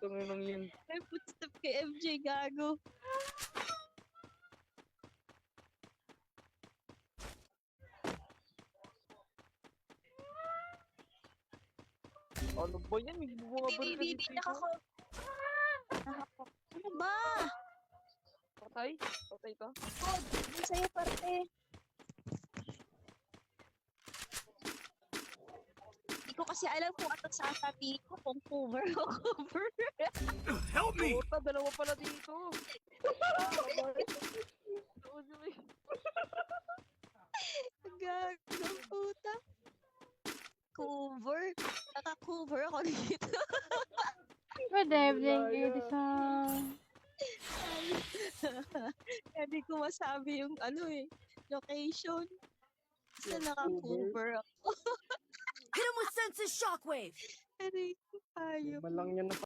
Tunginang yun. May footstep kay MJ, gago. Ano ba yan? May bunga ba rin sa Hindi, dito? Ano ba? Patay? Patay ka? God, ang sa'yo parte. Hindi ko kasi alam kung ano sasabihin ko, kung cover o cover. Help me! Puta, dalawa pala dito. Gago, puta. Cover? Naka-cover ako dito. Pwede, thank you sa... Kaya di ko masabi yung location. Basta naka-cover ako. Hit him with senses shockwave. Aray ko, ayop. Malang yan na